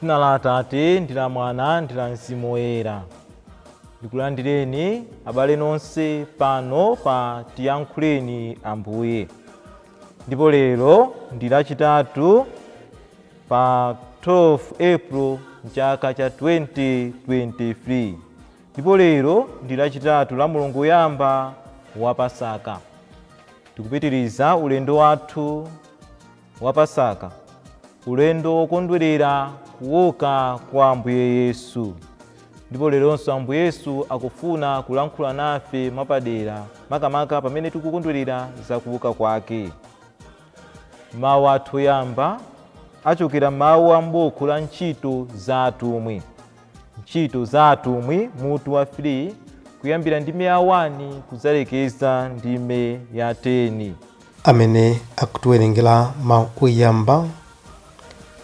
M'dzina la Atate ndi la Mwana ndi la Mzimu Woyera. Ndikulandireni abale nonse pano pa Tiyankhuleni Ambuye. Ndipo lero ndi Lachitatu pa 12 April mchaka cha 2023. Ndipo lero ndi Lachitatu la mulungu woyamba wa Pasaka. Tikupitiriza ulendo wathu wa Pasaka, ulendo wokondwerera kuuka kwa Ambuye Yesu. Ndipo leronso Ambuye Yesu akufuna kulankhula nafe mwapadera, makamaka pamene tikukondwerera za kuuka kwake. Mawu athu oyamba achokera mawu a m'buku la Ntchito za Atumwi. Ntchito za Atumwi mutu wa 3 kuyambira ndime ya 1 kuzalekeza ndime ya 10. Amene akutiwerengera mawu oyamba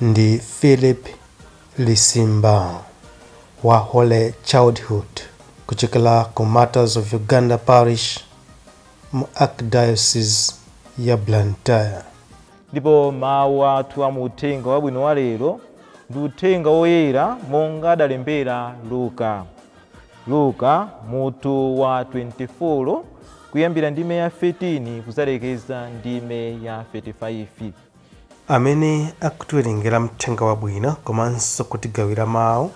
ndi Philip Lisimba wa Holy Childhood kuchokera ku Martyrs of Uganda Parish mu Archdiocese ya Blantyre. Ndipo mawu athu a mu uthenga wabwino wa lero ndi uthenga woyera monga adalembera Luka. Luka mutu wa 24 kuyambira ndime ya 13 kuzalekeza ndime ya 35. Amene akutiwerengera mthenga wabwino komanso kutigawira mawu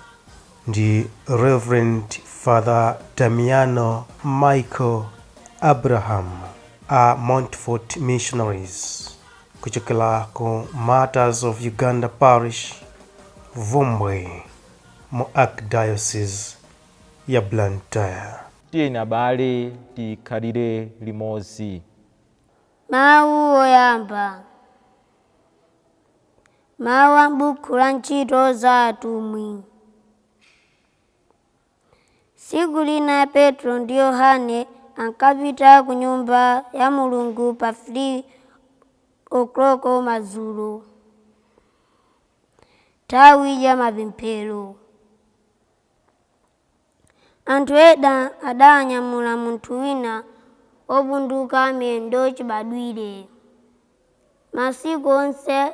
ndi Reverend Father Damiano Michael Abraham a Montfort Missionaries kuchokera ku Martyrs of Uganda Parish Vumbwe mu Archdiocese ya Blantyre. Tiyeni abale tikhalire limodzi. Mawu oyamba. Mawu a m'buku la Ntchito za Atumwi. Tsiku lina Petro ndi Yohane ankapita ku nyumba ya Mulungu pa 3 o'clock madzulo, nthawi ya mapemphero. Anthu ena adanyamula munthu wina wopunduka miyendo chibadwire. Masiku onse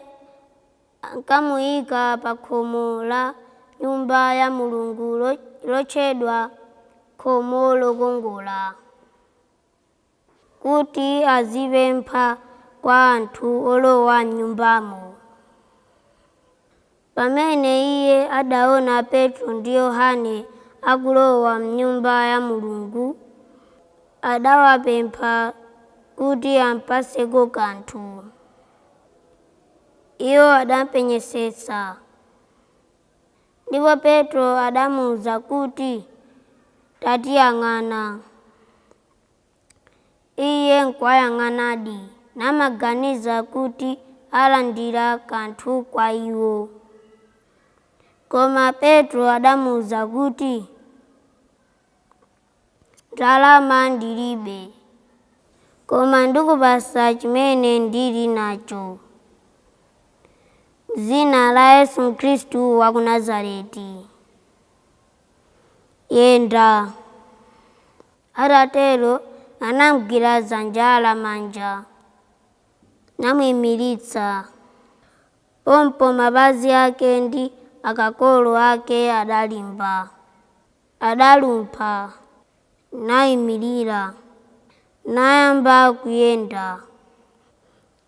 ankamuyika pa khomo la nyumba ya Mulungu lotchedwa khomo lokongola, kuti azipempha kwa anthu olowa m'nyumbamo. Pamene iye adaona Petro ndi Yohane akulowa m'nyumba ya Mulungu, adawapempha kuti ampaseko kanthu. Iwo adampenyetsetsa. Ndipo Petro adamuwuza kuti, "Tatiyang'ana." Iye nkwayang'anadi namaganiza kuti alandira kanthu kwa iwo. Koma Petro adamuwuza kuti, "Ndalama ndilibe, koma ndikupasa chimene ndili nacho. M'dzina la Yesu Khristu wa ku Nazareti, yenda." Atatero anamugwira dzanja lamanja namuyimiritsa. Pompo mapazi ake ndi akakolo ake adalumpha, nayimirira, nayamba kuyenda.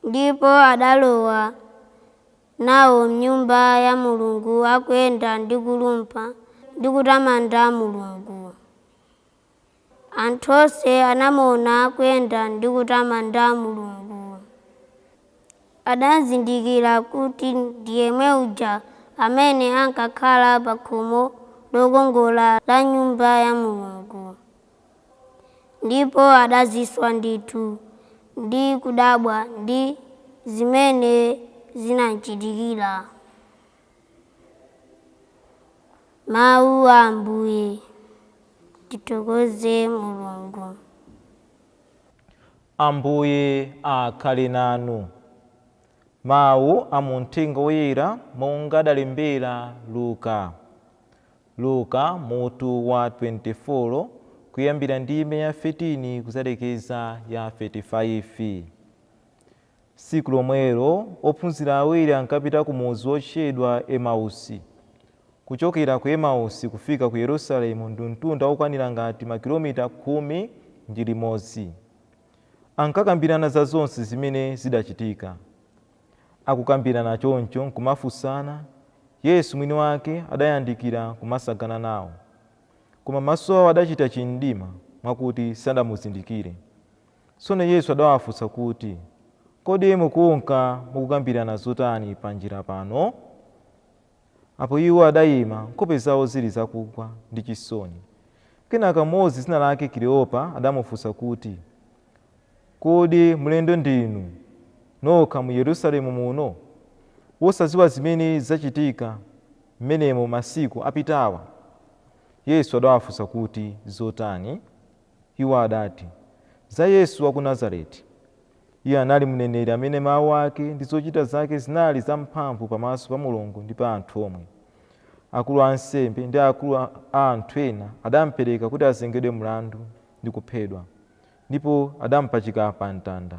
Ndipo adalowa nawo m'nyumba ya Mulungu akuyenda ndi kulumpha ndi kutamanda Mulungu. Anthu onse anamuona akuyenda ndi kutamanda Mulungu. Adazindikira kuti ndi yemwe uja amene ankakhala pa khomo lokongola la nyumba ya Mulungu. Ndipo adazizwa ndithu ndi kudabwa ndi zimene zinachitikira. Mawu a Ambuye. Titokoze Mulungu. Ambuye akhale nanu. Mawu a mu uthenga woyera monga adalembera Luka. Luka mutu wa 24 kuyambira ndime ya 13 kuzalekeza ya 35. Tsiku lomwelo ophunzira awiri ankapita ku mudzi wotchedwa Emausi, kuchokera ku Emausi kufika ku Yerusalemu ndi mtunda wokwanira ngati makilomita 11. Ankakambirana za zonse zimene zidachitika. Akukambirana choncho nkumafunsana, Yesu mwini wake adayandikira kumasagana nawo, koma maso awo adachita chindima mwakuti sadamuzindikire. Tsono Yesu adawafunsa kuti, kodi mukunka mukukambirana zotani pa njira pano? Apo iwo adayima, nkhope zawo zili zakugwa ndi chisoni. Kenaka mmodzi dzina lake Kleopa adamufunsa kuti, kodi mlendo ndinu nokha mu Yerusalemu muno, wosadziwa zimene zachitika m'menemo masiku apitawa? Yesu adawafunsa kuti, zotani? Iwo adati, za Yesu wa ku Nazareti. Iye anali mneneri amene mawu ake ndi zochita zake zinali zamphamvu pamaso pa Mulungu ndi pa anthu omwe. Akulu a ansembe ndi akulu a anthu ena adamupereka kuti azengedwe mlandu ndi kuphedwa, ndipo adampachika pa mtanda.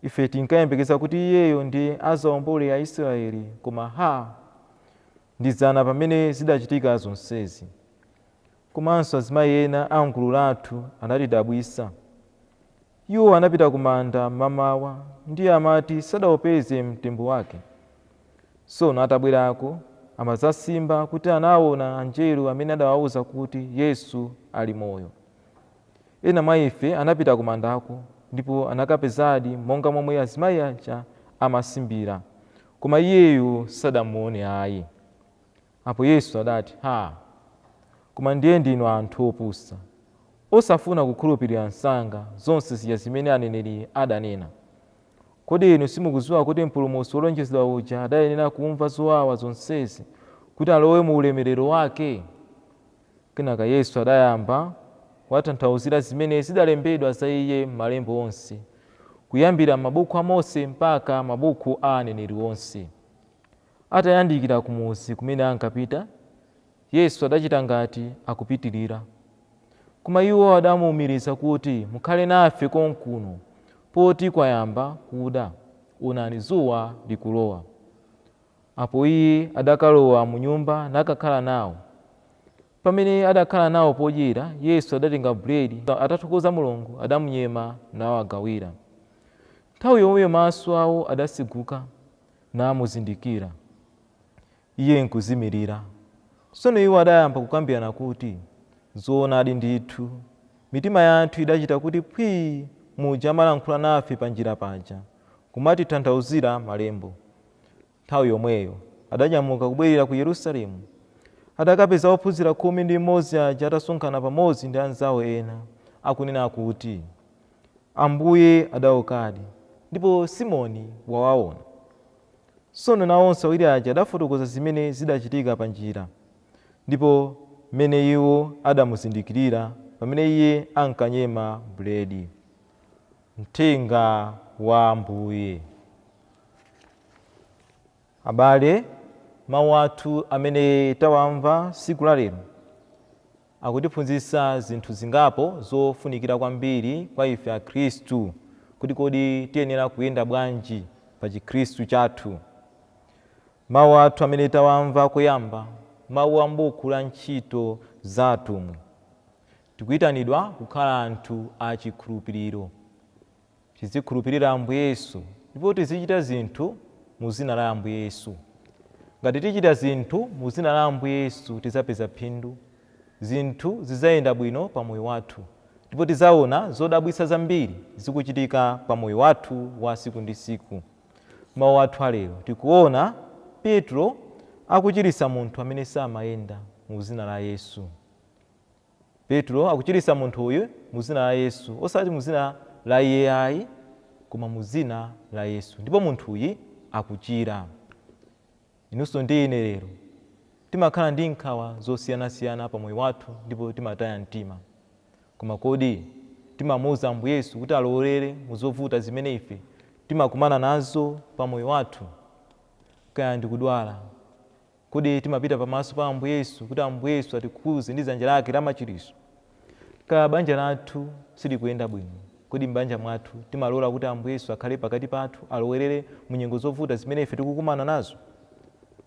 Ife tinkayembekeza kuti iyeyo ndiye azawombole Aisraeli, koma ndi zana pamene zidachitika zonsezi. Komanso azimayi ena a mgulu lathu anatidabwitsa. Iwo anapita ku manda mmamawa ndi amati sadawupeze mtembo wake. Tsono atabwerako amazasimba kuti anaona anjelo amene adawawuza kuti Yesu ali moyo. Ena mwa ife anapita ku mandako ndipo anakapezadi monga momwe azimayi aja amasimbira, koma iyeyo sadamuone ayi. Apo Yesu adati, koma ndiye ndinu anthu opusa, osafuna kukhulupirira msanga zonse zija zimene aneneri adanena. Kodi inu simukudziwa kuti mpulumutsi wolonjezedwa uja adayenera kumva zowawa zonsezi kuti alowe mu ulemerero wake? Kenaka Yesu adayamba kuwatanthauzira zimene zidalembedwa za iye m'malembo onse, kuyambira mabuku a Mose mpaka mabuku a aneneri onse. Atayandikira ku muzi kumene ankapita, Yesu adachita ngati akupitirira, koma iwo adamuwumiriza kuti, mukhale nafe konkuno, poti kwayamba kuda, onani dzuwa likulowa. Apo iye adakalowa mu nyumba nakakhala nawo. Pamene adakhala nawo podyera, Yesu adatenga buledi, atathokoza Mulungu, adamunyema nawagawira. Nthawi yomweyo maso awo adatsekuka namuzindikira iye nkuzimirira. Tsono iwo adayamba kukambirana kuti, zoonadi ndithu, mitima yathu idachita kuti pwii muja amalankhula nafe pa njira paja, kumatitanthauzira malembo. Nthawi yomweyo adanyamuka kubwerera ku Yerusalemu. Adakapeza ophunzira 11 aja atasonkhana pamodzi ndi anzawo ena, akunena kuti, Ambuye adaukadi, ndipo Simoni wawaona. Tsono nawonso awiri aja adafotokoza zimene zidachitika pa njira, ndipo mmene iwo adamuzindikirira pamene iye ankanyema buledi. Mthenga wa Ambuye. Abale, mawu athu amene tawamva tsiku la lero akutiphunzitsa zinthu zingapo zofunikira kwambiri kwa ife akhristu, kuti kodi tiyenera kuyenda bwanji pa chikhristu chathu. Mawu athu amene tawamva koyamba, mawu a m'buku la ntchito za atumwi. Tikuyitanidwa kukhala anthu a chikhulupiriro. Tizikhulupirira Ambuye Yesu ndipo tizichita zinthu mu dzina la Ambuye Yesu. Ngati tichita zinthu mu dzina la Ambuye Yesu tizapeza phindu, zinthu zizayenda bwino pa moyo wathu, ndipo tizaona zodabwitsa zambiri zikuchitika pa moyo wathu wa siku ndi siku. Mawu athu alero tikuona Petro akuchiritsa munthu amene samayenda mu dzina la Yesu. Petro akuchiritsa munthu uyu mu dzina la Yesu, osati mu dzina la iye ayi, koma mu dzina la Yesu, ndipo munthu uyu akuchira. Inunso ndi ine lero timakhala ndi nkhawa zosiyanasiyana pa moyo wathu ndipo timataya mtima, koma kodi timamuwuza Ambuye Yesu kuti alowolere mu zovuta zimene ife timakumana nazo pa moyo wathu? Kaya ndikudwala, kodi timapita pamaso pa Ambuye Yesu kuti Ambuye Yesu atikhuze ndi dzanja lake la machiritso? Kaya banja lathu silikuyenda bwino, kodi m'banja mwathu timalola kuti Ambuye Yesu akhale pakati pathu, alowolere mu nyengo zovuta zimene ife tikukumana nazo?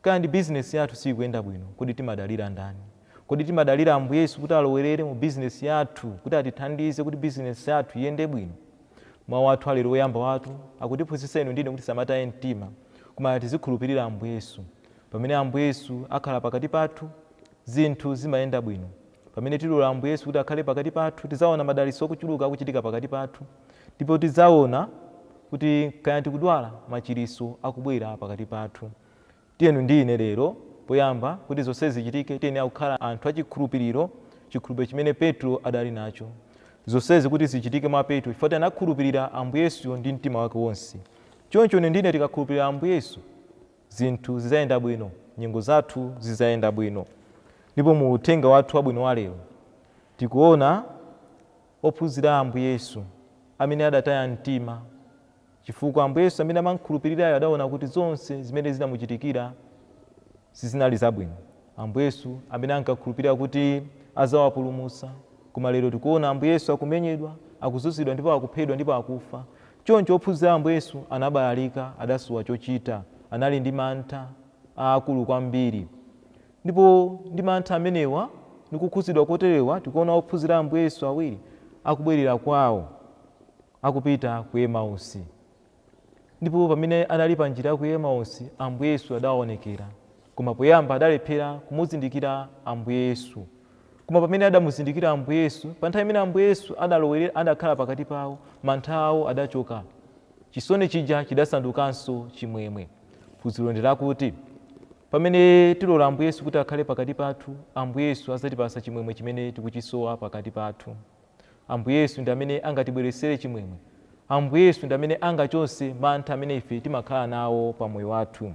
kandi bizinesi yathu sikuyenda bwino, kodi timadalira ndani? Kodi timadalira Ambuye Yesu kuti alowerere mu bizinesi yathu, kuti atithandize kuti bizinesi yathu iyende bwino? Mawu athu alero oyamba wathu akutiphunzitsa inu ndine kuti samataye mtima, koma tizikhulupirira Ambuye Yesu. Pamene Ambuye Yesu akhala pakati pathu, zinthu zimayenda bwino. Pamene tilola Ambuye Yesu kuti akhale pakati pathu, tizaona madalitso okuchuluka akuchitika pakati pathu, ndipo tizaona kuti kaya tikudwala, machiritso akubwera pakati pathu. Tiyeni ndine lero poyamba kuti zonse zichitike, tiyeni akukhala anthu achikhulupiriro, chikhulupiriro chimene Petro adali nacho. Zonsezi kuti zichitike mwa Petro chifukwa anakhulupirira Ambuye Yesu ndi mtima wake wonse. Choncho ndine tikakhulupirira Ambuye Yesu, zinthu zizayenda bwino, nyengo zathu zizayenda bwino. Ndipo mu uthenga wathu wabwino wa lero tikuona ophunzira Ambuye Yesu amene adataya mtima, chifukwa Ambuye Yesu amene amakhulupirirayo adaona kuti zonse zimene zinamuchitikira sizinali zabwino. Ambuye Yesu amene ankakhulupirira kuti azawapulumutsa, koma lero tikuona Ambuye Yesu akumenyedwa, akuzunzidwa ndipo akuphedwa ndipo akufa. Choncho ophunzira Ambuye Yesu anabalalika, adasowa chochita, anali ndi mantha aakulu kwambiri. Ndipo ndi mantha amenewa ndi kukhuzidwa koterewa tikuona ophunzira Ambuye Yesu awiri akubwerera kwawo, akupita ku Emausi. Ndipo pamene anali pa njira ku Emausi, Ambuye Yesu adaonekera, koma poyamba adalephera kumuzindikira Ambuye Yesu. Koma pamene adamuzindikira Ambuye Yesu, pa nthawi imene Ambuye Yesu adalowerera, adakhala pakati pawo, mantha awo adachoka, chisoni chija chidasandukanso chimwemwe. Phunziro ndi lakuti pamene tilola Ambuye Yesu kuti akhale pakati pathu, Ambuye Yesu azatipasa chimwemwe chimene tikuchisowa pakati pathu. Ambuye Yesu ndi amene angatibweresere chimwemwe. Ambuye Yesu ndi amene angachotse mantha amene ife timakhala nawo pa moyo wathu.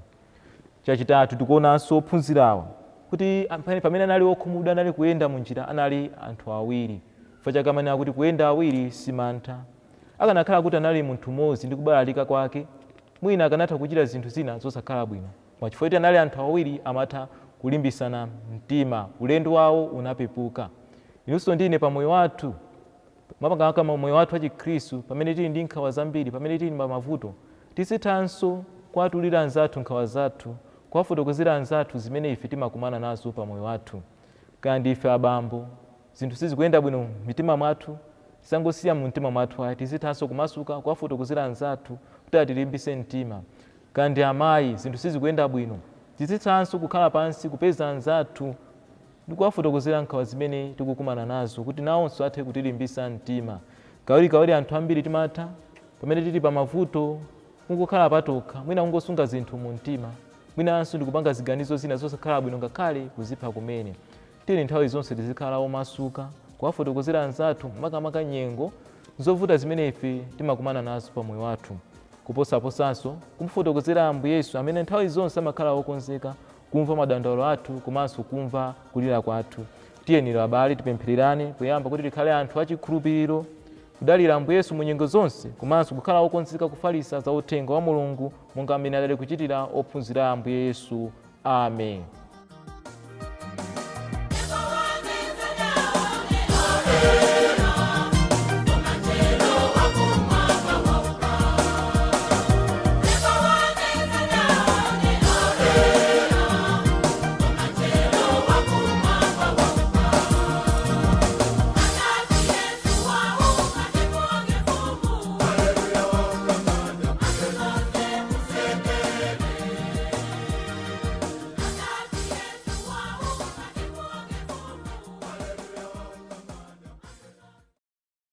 Chachitatu tikuonanso ophunzirawa kuti pamene anali okhumudwa, anali kuyenda mu njira, anali anthu awiri. Chifukwa chake amanena kuti kuyenda awiri si mantha. Akanakhala kuti anali munthu mmodzi ndi kubalalika kwake, mwina akanatha kuchita zinthu zina zosakhala bwino. Koma chifukwa kuti anali anthu awiri, amatha kulimbisana mtima, ulendo wawo unapepuka. Inunso ndine pa moyo wathu, makamaka moyo wathu wa Chikhristu, pamene tili ndi nkhawa zambiri, pamene tili pa mavuto, tizithanso kuwatulira anzathu nkhawa zathu, kuwafotokozera anzathu zimene ife timakumana nazo pa moyo wathu. Kandi ife abambo, zinthu sizikuyenda bwino mitima mwathu, tisangosiya mu mtima mwathu ayi, tizithanso kumasuka kuwafotokozera anzathu kuti atilimbise mtima. Kandi amayi, zinthu sizikuyenda bwino, tizithanso kukhala pansi kupeza anzathu ndi kuwafotokozera nkhawa zimene tikukumana nazo kuti nawonso athe kutilimbisa mtima. Kawirikawiri anthu ambiri timatha pamene tili pa mavuto kungokhala patokha, mwina kungosunga zinthu mu mtima, mwinanso ndikupanga ziganizo zina zosakhala bwino ngakhale kuzipha kumene. Tili nthawi zonse tizikhala omasuka kuwafotokozera anzathu makamaka nyengo zovuta zimene ife timakumana nazo pa moyo wathu. Kuposaposanso kumufotokozera Ambuye Yesu amene nthawi zonse amakhala okonzeka kumva madandaulo athu komanso kumva kulira kwathu. Tiyeni abale tipemphererane poyamba kuti tikhale anthu achikhulupiriro, kudalira Ambuye Yesu mu nyengo zonse, komanso kukhala okonzeka kufalitsa za uthenga wa Mulungu monga amene adali kuchitira ophunzira Ambuye Yesu. Amen.